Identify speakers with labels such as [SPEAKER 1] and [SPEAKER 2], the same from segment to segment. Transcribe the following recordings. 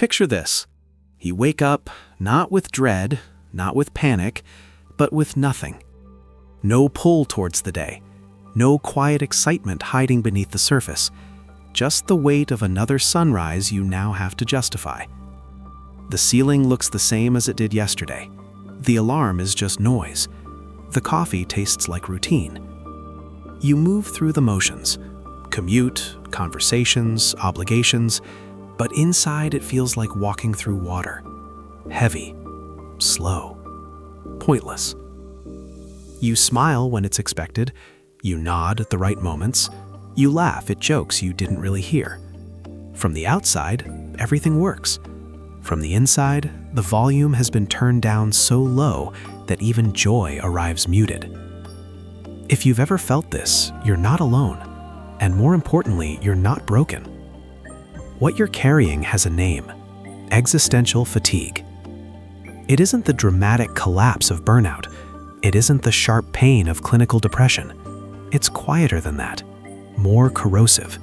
[SPEAKER 1] Picture this. You wake up not with dread, not with panic, but with nothing. No pull towards the day. No quiet excitement hiding beneath the surface. Just the weight of another sunrise you now have to justify. The ceiling looks the same as it did yesterday. The alarm is just noise. The coffee tastes like routine. You move through the motions. Commute, conversations, obligations, but inside it feels like walking through water. Heavy, slow, pointless. You smile when it's expected. You nod at the right moments. You laugh at jokes you didn't really hear. From the outside, everything works. From the inside, the volume has been turned down so low that even joy arrives muted. If you've ever felt this, you're not alone. And more importantly, you're not broken. What you're carrying has a name: existential fatigue. It isn't the dramatic collapse of burnout. It isn't the sharp pain of clinical depression. It's quieter than that. More corrosive.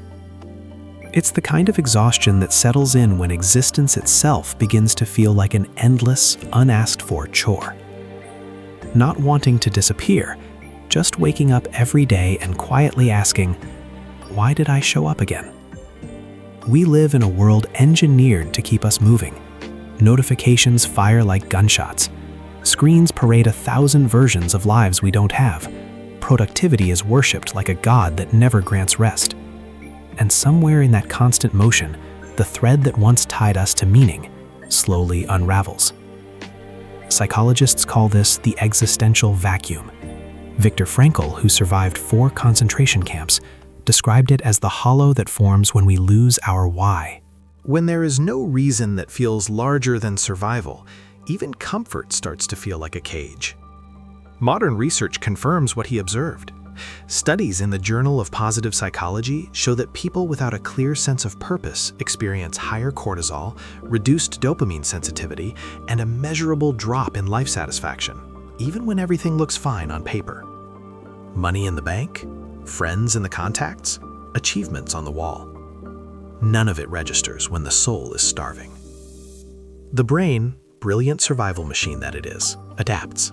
[SPEAKER 1] It's the kind of exhaustion that settles in when existence itself begins to feel like an endless, unasked-for chore. Not wanting to disappear, just waking up every day and quietly asking, why did I show up again? We live in a world engineered to keep us moving. Notifications fire like gunshots. Screens parade 1,000 versions of lives we don't have. Productivity is worshipped like a god that never grants rest. And somewhere in that constant motion, the thread that once tied us to meaning slowly unravels. Psychologists call this the existential vacuum. Viktor Frankl, who survived 4 concentration camps, described it as the hollow that forms when we lose our why. When there is no reason that feels larger than survival, even comfort starts to feel like a cage. Modern research confirms what he observed. Studies in the Journal of Positive Psychology show that people without a clear sense of purpose experience higher cortisol, reduced dopamine sensitivity, and a measurable drop in life satisfaction, even when everything looks fine on paper. Money in the bank, friends in the contacts, achievements on the wall. None of it registers when the soul is starving. The brain, brilliant survival machine that it is, adapts.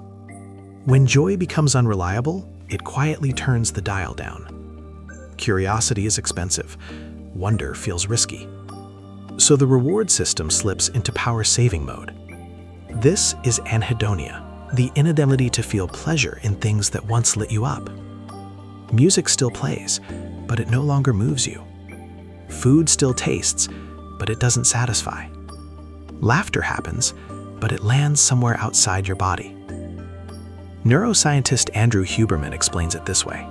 [SPEAKER 1] When joy becomes unreliable, it quietly turns the dial down. Curiosity is expensive. Wonder feels risky. So the reward system slips into power-saving mode. This is anhedonia, the inability to feel pleasure in things that once lit you up. Music still plays, but it no longer moves you. Food still tastes, but it doesn't satisfy. Laughter happens, but it lands somewhere outside your body. Neuroscientist Andrew Huberman explains it this way.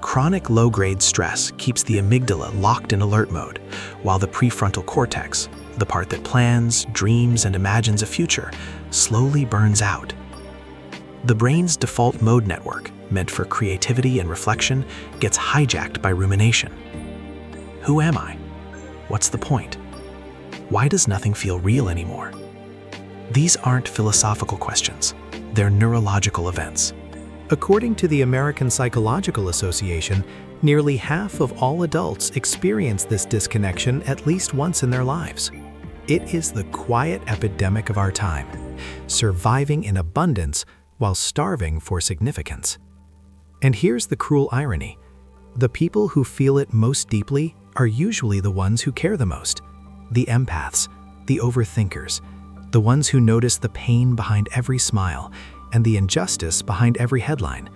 [SPEAKER 1] Chronic low-grade stress keeps the amygdala locked in alert mode, while the prefrontal cortex, the part that plans, dreams, and imagines a future, slowly burns out. The brain's default mode network, meant for creativity and reflection, gets hijacked by rumination. Who am I? What's the point? Why does nothing feel real anymore? These aren't philosophical questions. They're neurological events. According to the American Psychological Association, nearly half of all adults experience this disconnection at least once in their lives. It is the quiet epidemic of our time, surviving in abundance while starving for significance. And here's the cruel irony. The people who feel it most deeply are usually the ones who care the most. The empaths, the overthinkers, the ones who notice the pain behind every smile and the injustice behind every headline.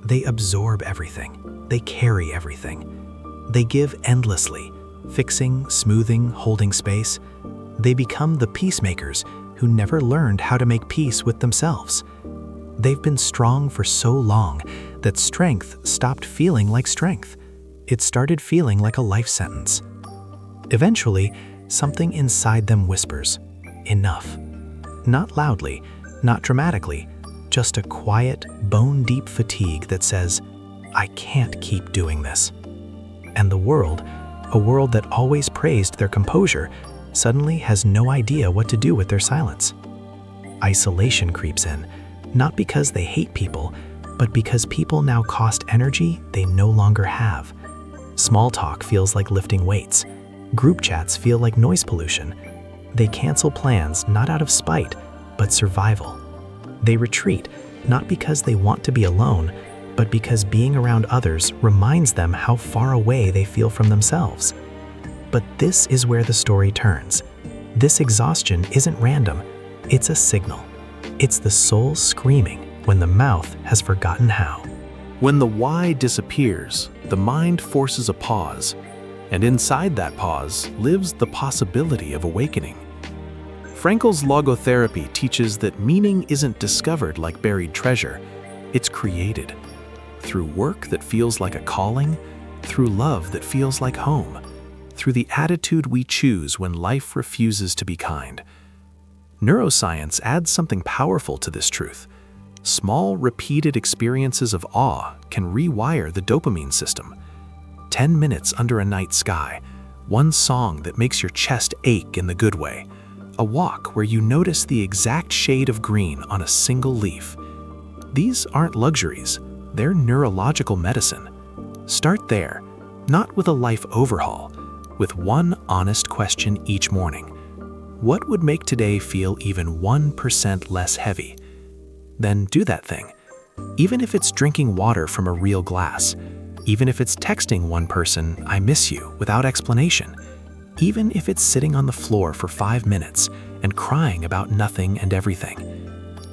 [SPEAKER 1] They absorb everything. They carry everything. They give endlessly, fixing, smoothing, holding space. They become the peacemakers who never learned how to make peace with themselves. They've been strong for so long that strength stopped feeling like strength. It started feeling like a life sentence. Eventually, something inside them whispers, enough. Not loudly, not dramatically, just a quiet, bone-deep fatigue that says, I can't keep doing this. And the world, a world that always praised their composure, suddenly has no idea what to do with their silence. Isolation creeps in, not because they hate people, but because people now cost energy they no longer have. Small talk feels like lifting weights. Group chats feel like noise pollution. They cancel plans not out of spite, but survival. They retreat not because they want to be alone, but because being around others reminds them how far away they feel from themselves. But this is where the story turns. This exhaustion isn't random, it's a signal. It's the soul screaming when the mouth has forgotten how. When the why disappears, the mind forces a pause, and inside that pause lives the possibility of awakening. Frankl's logotherapy teaches that meaning isn't discovered like buried treasure, it's created. Through work that feels like a calling, through love that feels like home, through the attitude we choose when life refuses to be kind. Neuroscience adds something powerful to this truth. Small, repeated experiences of awe can rewire the dopamine system. 10 minutes under a night sky, one song that makes your chest ache in the good way, a walk where you notice the exact shade of green on a single leaf. These aren't luxuries, they're neurological medicine. Start there, not with a life overhaul, with one honest question each morning. What would make today feel even 1% less heavy? Then do that thing. Even if it's drinking water from a real glass, even if it's texting one person, "I miss you," without explanation, even if it's sitting on the floor for 5 minutes and crying about nothing and everything.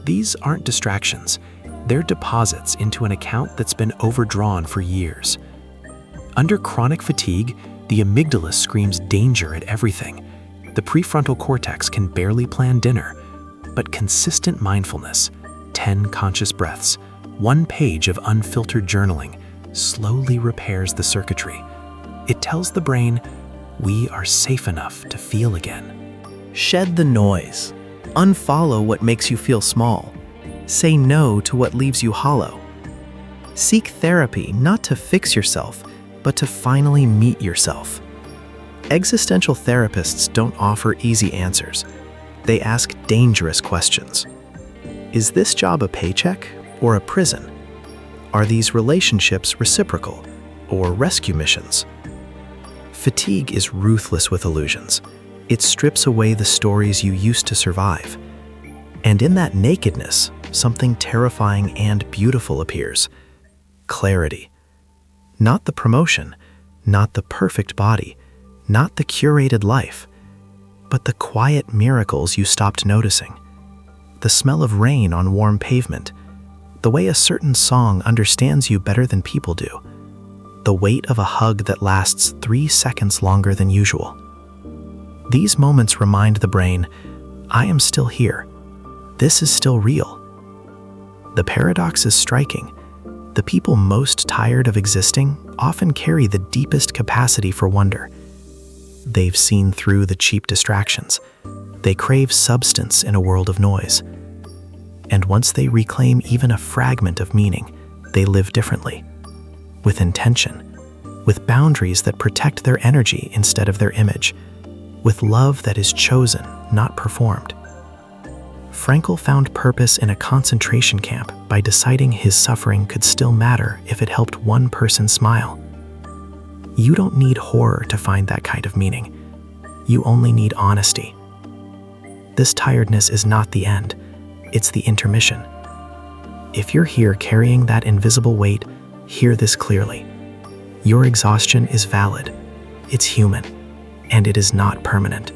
[SPEAKER 1] These aren't distractions. They're deposits into an account that's been overdrawn for years. Under chronic fatigue, the amygdala screams danger at everything. The prefrontal cortex can barely plan dinner, but consistent mindfulness, 10 conscious breaths, 1 page of unfiltered journaling, slowly repairs the circuitry. It tells the brain, we are safe enough to feel again. Shed the noise. Unfollow what makes you feel small. Say no to what leaves you hollow. Seek therapy not to fix yourself, but to finally meet yourself. Existential therapists don't offer easy answers. They ask dangerous questions. Is this job a paycheck or a prison? Are these relationships reciprocal or rescue missions? Fatigue is ruthless with illusions. It strips away the stories you used to survive. And in that nakedness, something terrifying and beautiful appears. Clarity. Not the promotion, not the perfect body, not the curated life, but the quiet miracles you stopped noticing. The smell of rain on warm pavement, the way a certain song understands you better than people do, the weight of a hug that lasts 3 seconds longer than usual. These moments remind the brain, I am still here. This is still real. The paradox is striking. The people most tired of existing often carry the deepest capacity for wonder. They've seen through the cheap distractions. They crave substance in a world of noise. And once they reclaim even a fragment of meaning, they live differently, with intention, with boundaries that protect their energy instead of their image, with love that is chosen, not performed. Frankl found purpose in a concentration camp by deciding his suffering could still matter if it helped one person smile. You don't need horror to find that kind of meaning. You only need honesty. This tiredness is not the end, it's the intermission. If you're here carrying that invisible weight, hear this clearly. Your exhaustion is valid, it's human, and it is not permanent.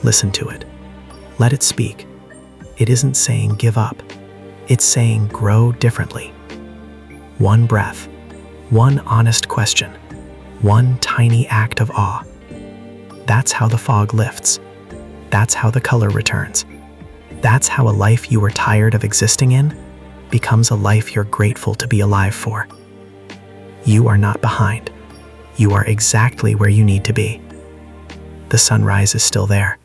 [SPEAKER 1] Listen to it. Let it speak. It isn't saying give up. It's saying grow differently. One breath, one honest question, one tiny act of awe. That's how the fog lifts. That's how the color returns. That's how a life you were tired of existing in becomes a life you're grateful to be alive for. You are not behind. You are exactly where you need to be. The sunrise is still there.